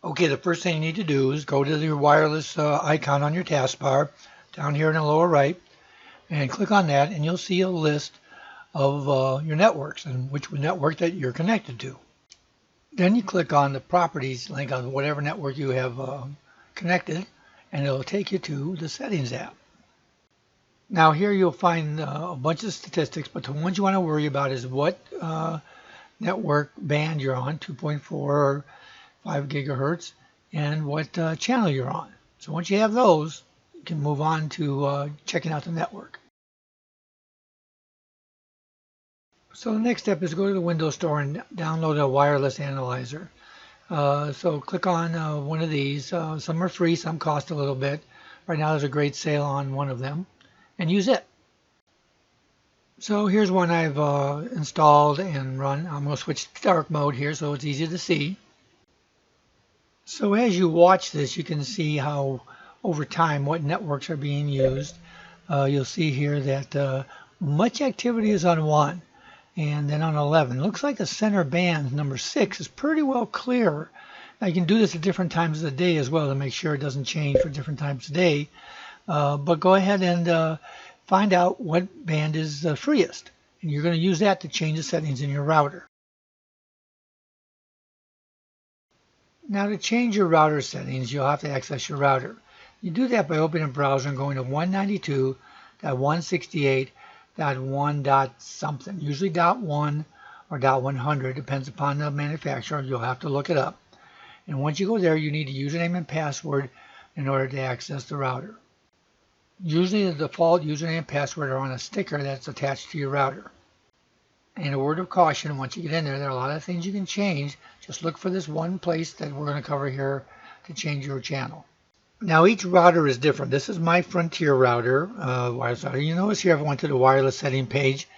Okay, the first thing you need to do is go to your wireless icon on your taskbar down here in the lower right and click on that, and you'll see a list of your networks and which network that you're connected to. Then you click on the properties link on whatever network you have connected, and it'll take you to the settings app. Now here you'll find a bunch of statistics, but the ones you want to worry about is what network band you're on, 2.4 or 5 gigahertz, and what channel you're on. So once you have those, you can move on to checking out the network. So the next step is go to the Windows Store and download a wireless analyzer. So click on one of these. Some are free, some cost a little bit. Right now there's a great sale on one of them, and use it. So here's one I've installed and run. I'm going to switch to dark mode here so it's easy to see. So as you watch this, you can see how over time what networks are being used. You'll see here that much activity is on 1 and then on 11. It looks like the center band, number 6, is pretty well clear. Now you can do this at different times of the day as well to make sure it doesn't change for different times of day. But go ahead and find out what band is the freest. And you're going to use that to change the settings in your router. Now to change your router settings, you'll have to access your router. You do that by opening a browser and going to 192.168.1. something, usually .1 or .100, depends upon the manufacturer. You'll have to look it up. And once you go there, you need a username and password in order to access the router. Usually the default username and password are on a sticker that's attached to your router. And a word of caution, once you get in there are a lot of things you can change. Just look for this one place that we're going to cover here to change your channel. Now each router is different. This is my Frontier router, wireless router. You notice here I went to the wireless setting page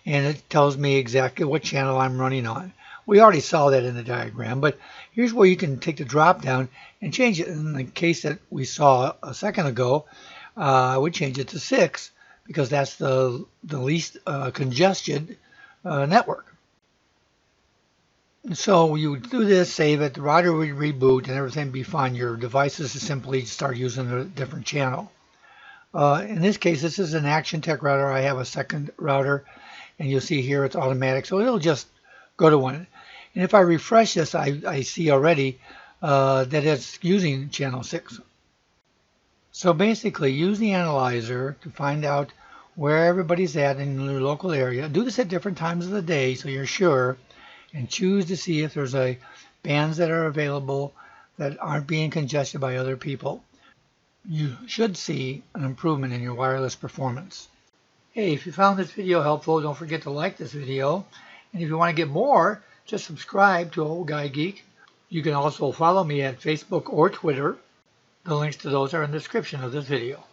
and it tells me exactly what channel I'm running on. We already saw that in the diagram, but here's where you can take the drop down and change it. In the case that we saw a second ago, I would change it to 6 because that's the least congested network. And so you would do this, save it, the router would reboot, and everything would be fine. Your devices would simply start using a different channel. In this case, this is an Action Tech router. I have a second router, and you'll see here it's automatic, so it'll just go to one. And if I refresh this, I see already that it's using channel 6. So basically, use the analyzer to find out where everybody's at in your local area. Do this at different times of the day so you're sure, and choose to see if there's bands that are available that aren't being congested by other people. You should see an improvement in your wireless performance. Hey, if you found this video helpful, don't forget to like this video. And if you want to get more, just subscribe to Old Guy Geek. You can also follow me at Facebook or Twitter. The links to those are in the description of this video.